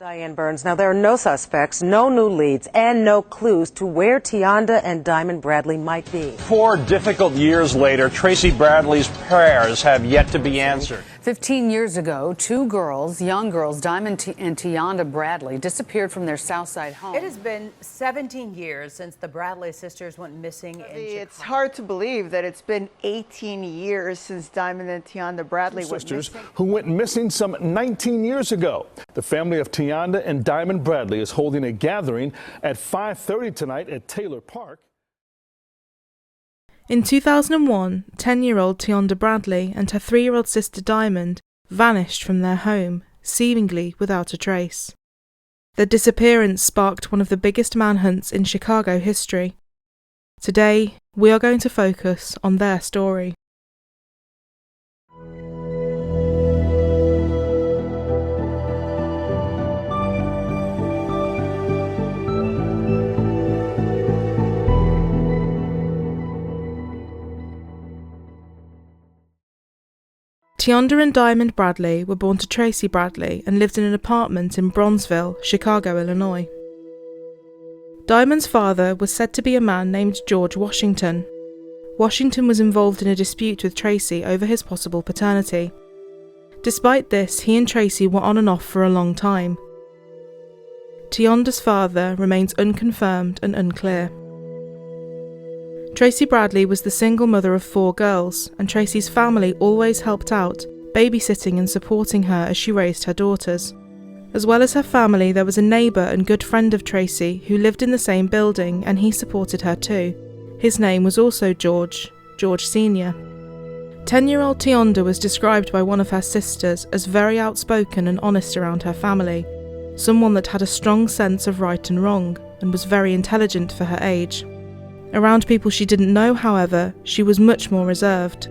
Diane Burns. Now, there are no suspects, no new leads, and no clues to where Tianda and Diamond Bradley might be. 4 difficult years later, Tracy Bradley's prayers have yet to be answered. 15 years ago, 2 girls, young girls, Diamond and Tianda Bradley, disappeared from their Southside home. It has been 17 years since the Bradley sisters went missing in Chicago. It's hard to believe that it's been 18 years since Diamond and Tianda Bradley went sisters missing. who went missing some 19 years ago. The family of Tianda and Diamond Bradley is holding a gathering at 5:30 tonight at Taylor Park. In 2001, 10-year-old Tianda Bradley and her 3-year-old sister Diamond vanished from their home, seemingly without a trace. Their disappearance sparked one of the biggest manhunts in Chicago history. Today, we are going to focus on their story. Tianda and Diamond Bradley were born to Tracy Bradley and lived in an apartment in Bronzeville, Chicago, Illinois. Diamond's father was said to be a man named George Washington. Washington was involved in a dispute with Tracy over his possible paternity. Despite this, he and Tracy were on and off for a long time. Tianda's father remains unconfirmed and unclear. Tracy Bradley was the single mother of 4 girls, and Tracy's family always helped out, babysitting and supporting her as she raised her daughters. As well as her family, there was a neighbour and good friend of Tracy who lived in the same building, and he supported her too. His name was also George Sr. 10-year-old Tianda was described by one of her sisters as very outspoken and honest around her family, someone that had a strong sense of right and wrong, and was very intelligent for her age. Around people she didn't know, however, she was much more reserved.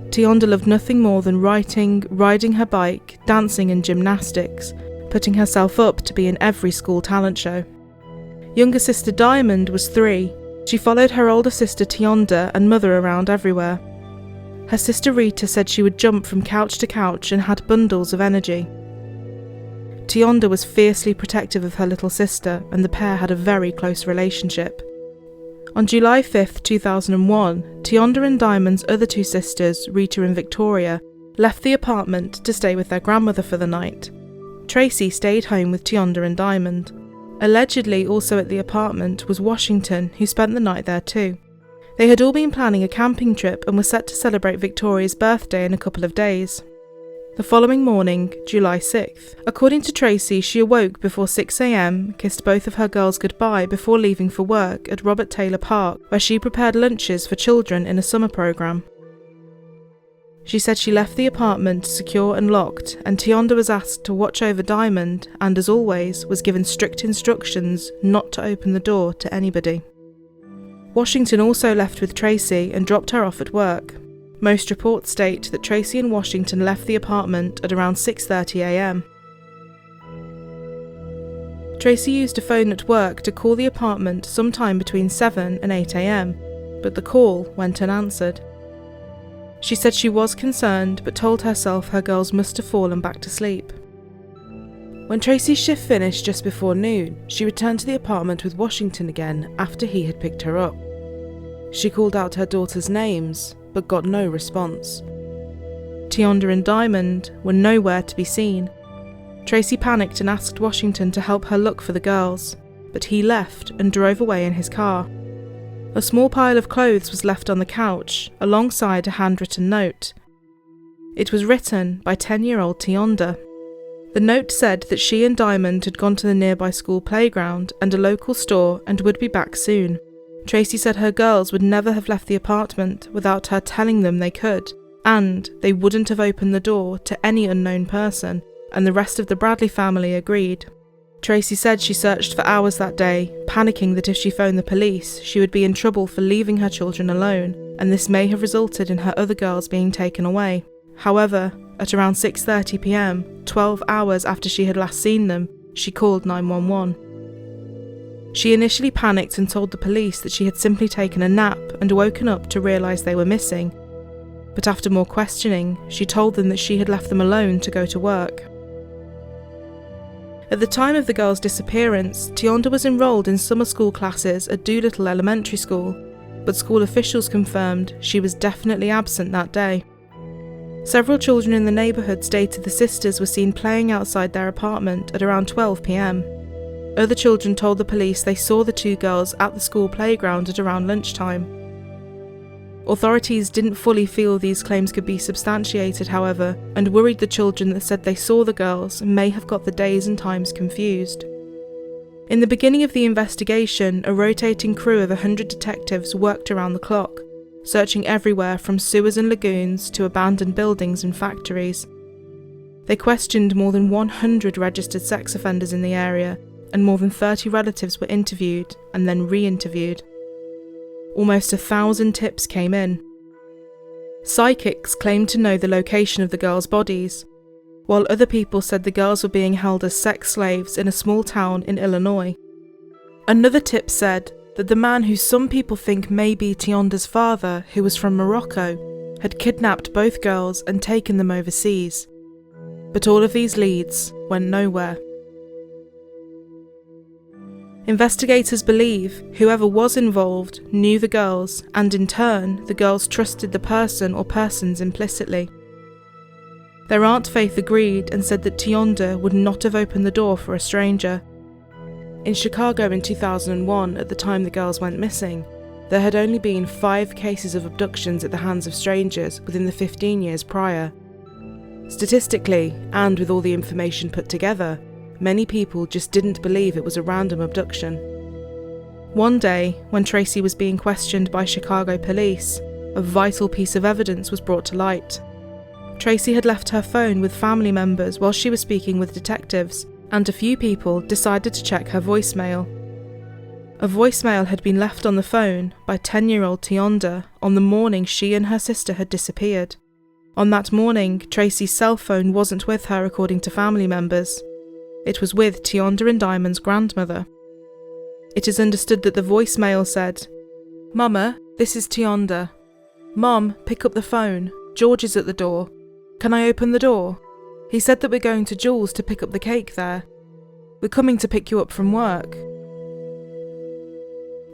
Tianda loved nothing more than writing, riding her bike, dancing and gymnastics, putting herself up to be in every school talent show. Younger sister Diamond was 3. She followed her older sister Tianda and mother around everywhere. Her sister Rita said she would jump from couch to couch and had bundles of energy. Tianda was fiercely protective of her little sister, and the pair had a very close relationship. On July 5, 2001, Tianda and Diamond's other 2 sisters, Rita and Victoria, left the apartment to stay with their grandmother for the night. Tracy stayed home with Tianda and Diamond. Allegedly also at the apartment was Washington, who spent the night there too. They had all been planning a camping trip and were set to celebrate Victoria's birthday in a couple of days. The following morning, July 6th, according to Tracy, she awoke before 6 a.m, kissed both of her girls goodbye before leaving for work at Robert Taylor Park, where she prepared lunches for children in a summer program. She said she left the apartment secure and locked, and Tianda was asked to watch over Diamond and, as always, was given strict instructions not to open the door to anybody. Washington also left with Tracy and dropped her off at work. Most reports state that Tracy and Washington left the apartment at around 6:30 a.m. Tracy used a phone at work to call the apartment sometime between 7 and 8 a.m, but the call went unanswered. She said she was concerned, but told herself her girls must have fallen back to sleep. When Tracy's shift finished just before noon, she returned to the apartment with Washington again after he had picked her up. She called out her daughters' names, but got no response. Tianda and Diamond were nowhere to be seen. Tracy panicked and asked Washington to help her look for the girls, but he left and drove away in his car. A small pile of clothes was left on the couch, alongside a handwritten note. It was written by 10-year-old Tianda. The note said that she and Diamond had gone to the nearby school playground and a local store and would be back soon. Tracy said her girls would never have left the apartment without her telling them they could, and they wouldn't have opened the door to any unknown person, and the rest of the Bradley family agreed. Tracy said she searched for hours that day, panicking that if she phoned the police, she would be in trouble for leaving her children alone, and this may have resulted in her other girls being taken away. However, at around 6:30 p.m, 12 hours after she had last seen them, she called 911. She initially panicked and told the police that she had simply taken a nap and woken up to realise they were missing. But after more questioning, she told them that she had left them alone to go to work. At the time of the girl's disappearance, Tionda was enrolled in summer school classes at Doolittle Elementary School, but school officials confirmed she was definitely absent that day. Several children in the neighbourhood stated the sisters were seen playing outside their apartment at around 12 p.m. Other children told the police they saw the two girls at the school playground at around lunchtime. Authorities didn't fully feel these claims could be substantiated, however, and worried the children that said they saw the girls may have got the days and times confused. In the beginning of the investigation, a rotating crew of 100 detectives worked around the clock, searching everywhere from sewers and lagoons to abandoned buildings and factories. They questioned more than 100 registered sex offenders in the area, and more than 30 relatives were interviewed and then re-interviewed. Almost 1,000 tips came in. Psychics claimed to know the location of the girls' bodies, while other people said the girls were being held as sex slaves in a small town in Illinois. Another tip said that the man who some people think may be Tionda's father, who was from Morocco, had kidnapped both girls and taken them overseas. But all of these leads went nowhere. Investigators believe whoever was involved knew the girls, and in turn, the girls trusted the person or persons implicitly. Their Aunt Faith agreed and said that Tionda would not have opened the door for a stranger. In Chicago in 2001, at the time the girls went missing, there had only been 5 cases of abductions at the hands of strangers within the 15 years prior. Statistically, and with all the information put together, many people just didn't believe it was a random abduction. One day, when Tracy was being questioned by Chicago police, a vital piece of evidence was brought to light. Tracy had left her phone with family members while she was speaking with detectives, and a few people decided to check her voicemail. A voicemail had been left on the phone by 10-year-old Tionda on the morning she and her sister had disappeared. On that morning, Tracy's cell phone wasn't with her, according to family members. It was with Tionda and Diamond's grandmother. It is understood that the voicemail said, "Mama, this is Tionda. Mom, pick up the phone. George is at the door. Can I open the door? He said that we're going to Jules to pick up the cake there. We're coming to pick you up from work."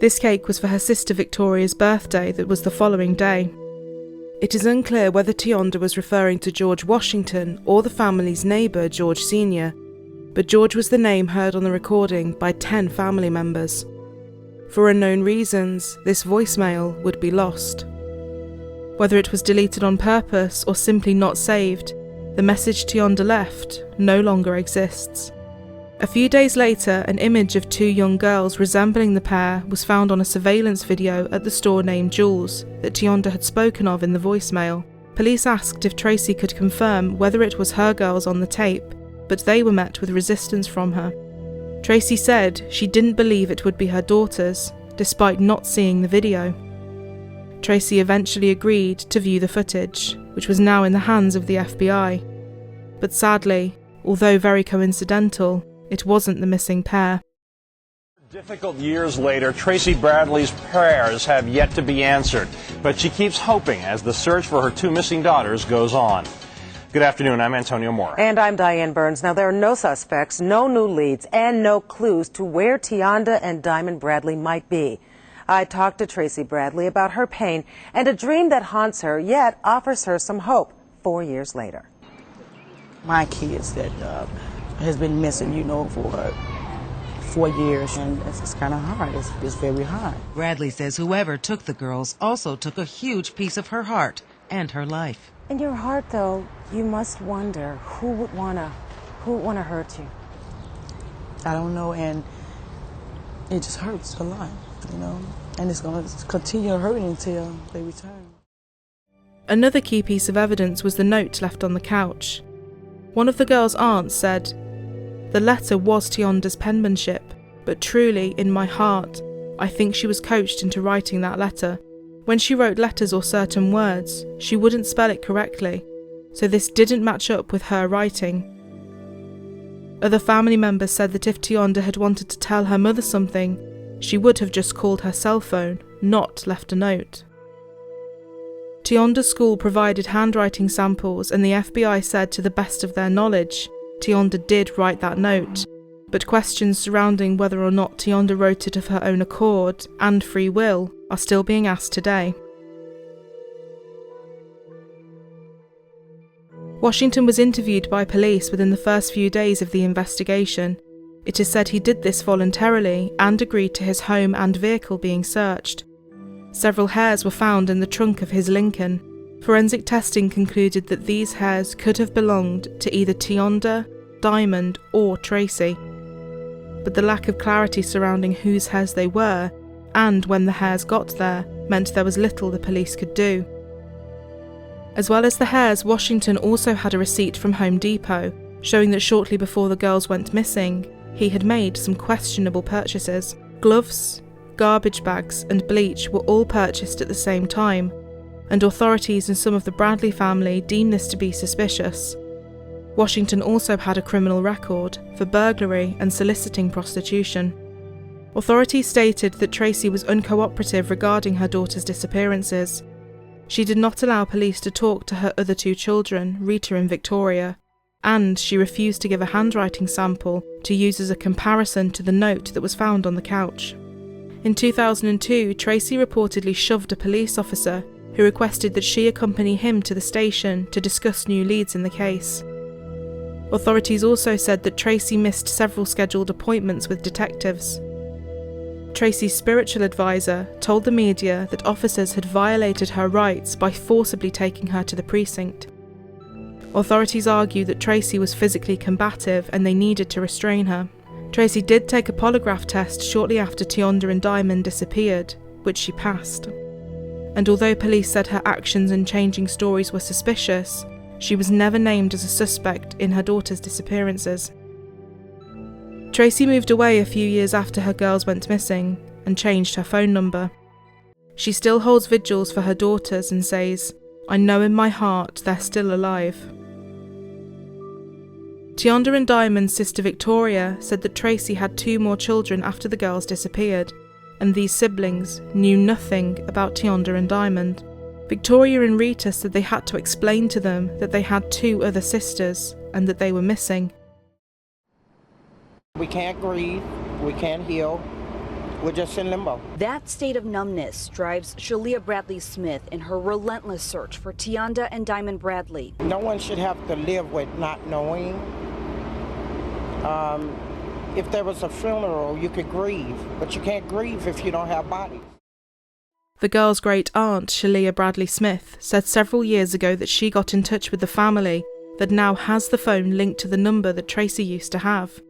This cake was for her sister Victoria's birthday that was the following day. It is unclear whether Tionda was referring to George Washington or the family's neighbour, George Sr., but George was the name heard on the recording by 10 family members. For unknown reasons, this voicemail would be lost. Whether it was deleted on purpose or simply not saved, the message Tionda left no longer exists. A few days later, an image of 2 young girls resembling the pair was found on a surveillance video at the store named Jules that Tionda had spoken of in the voicemail. Police asked if Tracy could confirm whether it was her girls on the tape, but they were met with resistance from her. Tracy said she didn't believe it would be her daughters, despite not seeing the video. Tracy eventually agreed to view the footage, which was now in the hands of the FBI. But sadly, although very coincidental, it wasn't the missing pair. Difficult years later, Tracy Bradley's prayers have yet to be answered, but she keeps hoping as the search for her 2 missing daughters goes on. Good afternoon, I'm Antonio Moore. And I'm Diane Burns. Now, there are no suspects, no new leads, and no clues to where Tionda and Diamond Bradley might be. I talked to Tracy Bradley about her pain and a dream that haunts her, yet offers her some hope 4 years later. My kids that has been missing, for 4 years, and it's kind of hard. It's very hard. Bradley says whoever took the girls also took a huge piece of her heart and her life. In your heart, though, you must wonder who would wanna hurt you. I don't know, and it just hurts a lot, and it's going to continue hurting until they return. Another key piece of evidence was the note left on the couch. One of the girls' aunts said, "The letter was Tionda's penmanship, but truly, in my heart, I think she was coached into writing that letter. When she wrote letters or certain words, she wouldn't spell it correctly, so this didn't match up with her writing." Other family members said that if Tionda had wanted to tell her mother something, she would have just called her cell phone, not left a note. Tionda's school provided handwriting samples, and the FBI said to the best of their knowledge, Tionda did write that note, but questions surrounding whether or not Tianda wrote it of her own accord and free will are still being asked today. Washington was interviewed by police within the first few days of the investigation. It is said he did this voluntarily and agreed to his home and vehicle being searched. Several hairs were found in the trunk of his Lincoln. Forensic testing concluded that these hairs could have belonged to either Tianda, Diamond, or Tracy. But the lack of clarity surrounding whose hairs they were, and when the hairs got there, meant there was little the police could do. As well as the hairs, Washington also had a receipt from Home Depot, showing that shortly before the girls went missing, he had made some questionable purchases. Gloves, garbage bags, and bleach were all purchased at the same time, and authorities and some of the Bradley family deemed this to be suspicious. Washington also had a criminal record for burglary and soliciting prostitution. Authorities stated that Tracy was uncooperative regarding her daughter's disappearances. She did not allow police to talk to her other two children, Rita and Victoria, and she refused to give a handwriting sample to use as a comparison to the note that was found on the couch. In 2002, Tracy reportedly shoved a police officer who requested that she accompany him to the station to discuss new leads in the case. Authorities also said that Tracy missed several scheduled appointments with detectives. Tracy's spiritual advisor told the media that officers had violated her rights by forcibly taking her to the precinct. Authorities argue that Tracy was physically combative and they needed to restrain her. Tracy did take a polygraph test shortly after Tianda and Diamond disappeared, which she passed. And although police said her actions and changing stories were suspicious, she was never named as a suspect in her daughter's disappearances. Tracy moved away a few years after her girls went missing and changed her phone number. She still holds vigils for her daughters and says, "I know in my heart they're still alive." Tianda and Diamond's sister Victoria said that Tracy had 2 more children after the girls disappeared, and these siblings knew nothing about Tianda and Diamond. Victoria and Rita said they had to explain to them that they had 2 other sisters and that they were missing. We can't grieve, we can't heal, we're just in limbo. That state of numbness drives Shalia Bradley Smith in her relentless search for Tianda and Diamond Bradley. No one should have to live with not knowing. If there was a funeral, you could grieve, but you can't grieve if you don't have bodies. The girl's great-aunt, Shalia Bradley Smith, said several years ago that she got in touch with the family that now has the phone linked to the number that Tracy used to have.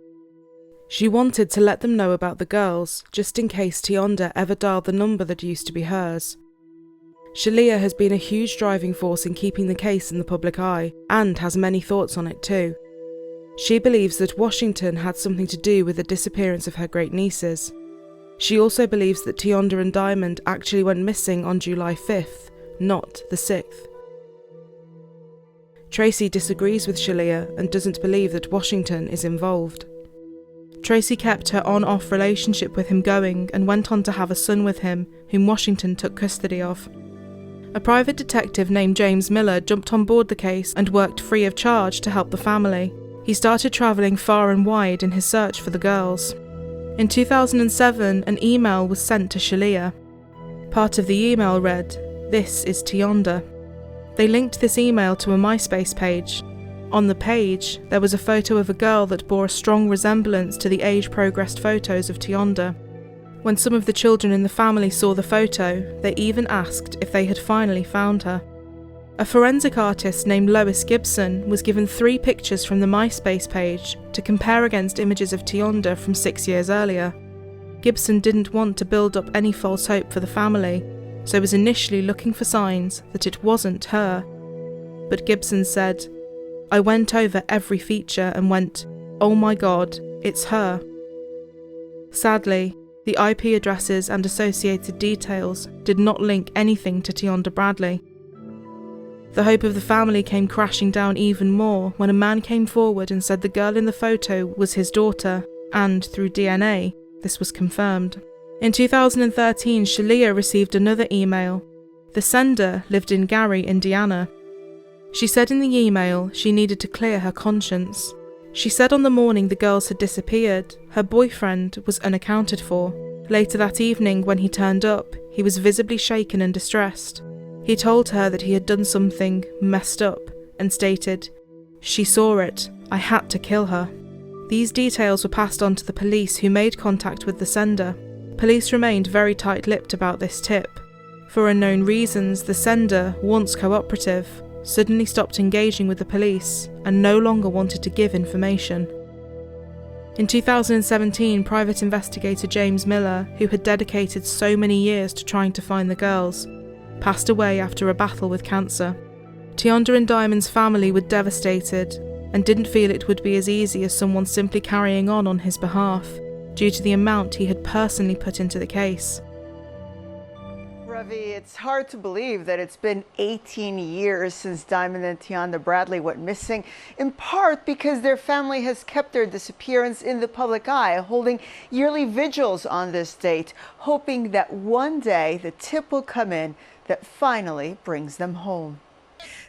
She wanted to let them know about the girls, just in case Tianda ever dialed the number that used to be hers. Shalia has been a huge driving force in keeping the case in the public eye, and has many thoughts on it too. She believes that Washington had something to do with the disappearance of her great-nieces. She also believes that Tianda and Diamond actually went missing on July 5th, not the 6th. Tracy disagrees with Shalia and doesn't believe that Washington is involved. Tracy kept her on-off relationship with him going and went on to have a son with him, whom Washington took custody of. A private detective named James Miller jumped on board the case and worked free of charge to help the family. He started travelling far and wide in his search for the girls. In 2007, an email was sent to Shalia. Part of the email read, "This is Tianda." They linked this email to a MySpace page. On the page, there was a photo of a girl that bore a strong resemblance to the age-progressed photos of Tianda. When some of the children in the family saw the photo, they even asked if they had finally found her. A forensic artist named Lois Gibson was given 3 pictures from the MySpace page to compare against images of Tianda from 6 years earlier. Gibson didn't want to build up any false hope for the family, so was initially looking for signs that it wasn't her. But Gibson said, "I went over every feature and went, oh my God, it's her." Sadly, the IP addresses and associated details did not link anything to Tianda Bradley. The hope of the family came crashing down even more when a man came forward and said the girl in the photo was his daughter, and through DNA, this was confirmed. In 2013, Shalia received another email. The sender lived in Gary, Indiana. She said in the email she needed to clear her conscience. She said on the morning the girls had disappeared, her boyfriend was unaccounted for. Later that evening, when he turned up, he was visibly shaken and distressed. He told her that he had done something messed up and stated, "She saw it. I had to kill her." These details were passed on to the police, who made contact with the sender. Police remained very tight-lipped about this tip. For unknown reasons, the sender, once cooperative, suddenly stopped engaging with the police and no longer wanted to give information. In 2017, private investigator James Miller, who had dedicated so many years to trying to find the girls, passed away after a battle with cancer. Tianda and Diamond's family were devastated and didn't feel it would be as easy as someone simply carrying on his behalf, due to the amount he had personally put into the case. Ravi, it's hard to believe that it's been 18 years since Diamond and Tianda Bradley went missing, in part because their family has kept their disappearance in the public eye, holding yearly vigils on this date, hoping that one day the tip will come in that finally brings them home.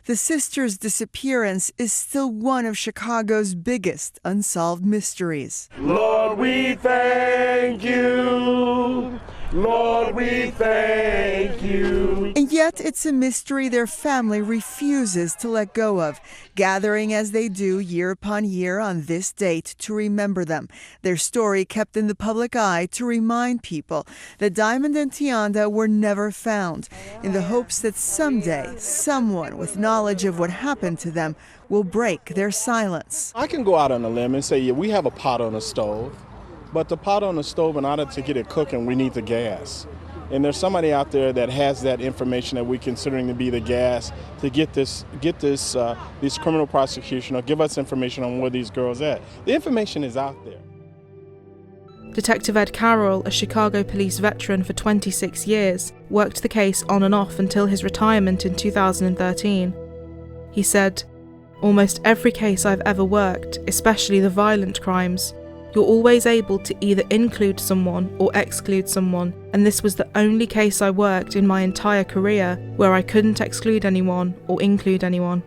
The sisters' disappearance is still one of Chicago's biggest unsolved mysteries. Lord, we thank you. Lord, we thank you. And yet it's a mystery their family refuses to let go of, gathering as they do year upon year on this date to remember them. Their story kept in the public eye to remind people that Diamond and Tianda were never found, in the hopes that someday someone with knowledge of what happened to them will break their silence. I can go out on a limb and say, yeah, we have a pot on the stove. But the pot on the stove, in order to get it cooking, we need the gas. And there's somebody out there that has that information that we're considering to be the gas to get this criminal prosecution or give us information on where these girls at. The information is out there. Detective Ed Carroll, a Chicago police veteran for 26 years, worked the case on and off until his retirement in 2013. He said, "Almost every case I've ever worked, especially the violent crimes, you're always able to either include someone or exclude someone, and this was the only case I worked in my entire career where I couldn't exclude anyone or include anyone."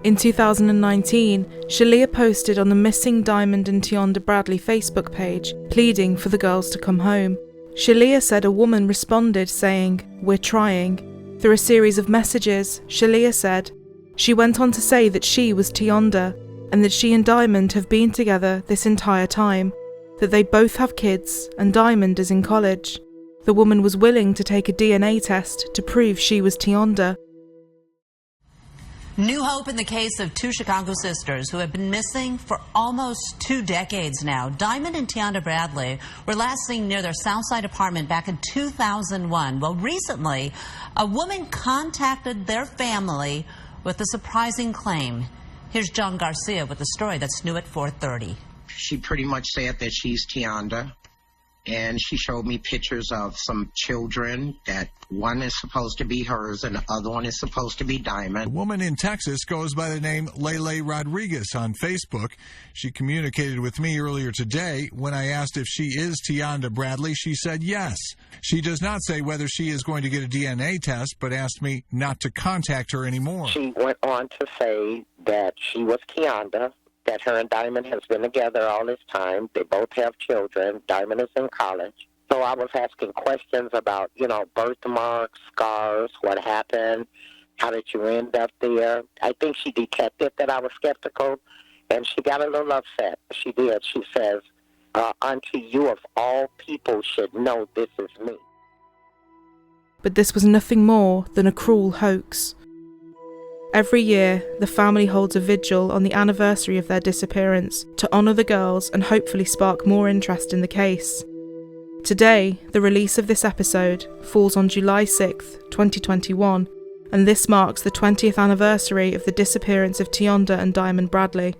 In 2019, Shalia posted on the Missing Diamond and Tianda Bradley Facebook page, pleading for the girls to come home. Shalia said a woman responded saying, "We're trying." Through a series of messages, Shalia said, she went on to say that she was Tianda, and that she and Diamond have been together this entire time, that they both have kids and Diamond is in college. The woman was willing to take a DNA test to prove she was Tianda. New hope in the case of two Chicago sisters who have been missing for almost 2 decades now. Diamond and Tianda Bradley were last seen near their Southside apartment back in 2001. Well, recently, a woman contacted their family with a surprising claim. Here's John Garcia with the story that's new at 4:30. She pretty much said that she's Tianda, and she showed me pictures of some children, that one is supposed to be hers and the other one is supposed to be Diamond. A woman in Texas goes by the name Lele Rodriguez on Facebook. She communicated with me earlier today. When I asked if she is Tianda Bradley, she said yes. She does not say whether she is going to get a DNA test, but asked me not to contact her anymore. She went on to say that she was Tianda, that her and Diamond has been together all this time. They both have children. Diamond is in college. So I was asking questions about, birthmarks, scars, what happened, how did you end up there. I think she detected that I was skeptical, and she got a little upset. She did. She says, "Unto you of all people should know this is me." But this was nothing more than a cruel hoax. Every year, the family holds a vigil on the anniversary of their disappearance to honour the girls and hopefully spark more interest in the case. Today, the release of this episode falls on July 6th, 2021, and this marks the 20th anniversary of the disappearance of Tianda and Diamond Bradley.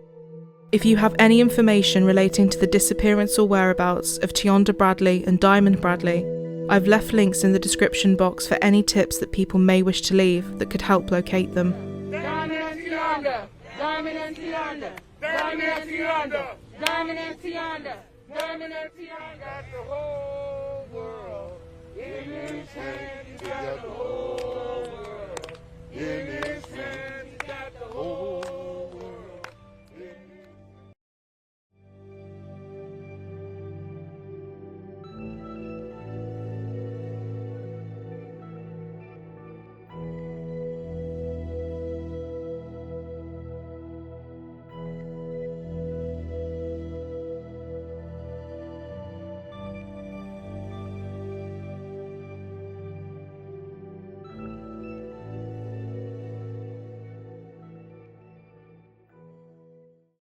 If you have any information relating to the disappearance or whereabouts of Tianda Bradley and Diamond Bradley, I've left links in the description box for any tips that people may wish to leave that could help locate them. Diamond and Tianda, Diamond and Tianda, Diamond and Tianda, Diamond and Tianda, Diamond and Tianda. Got the whole world in his hand. He's got the whole world in his hand.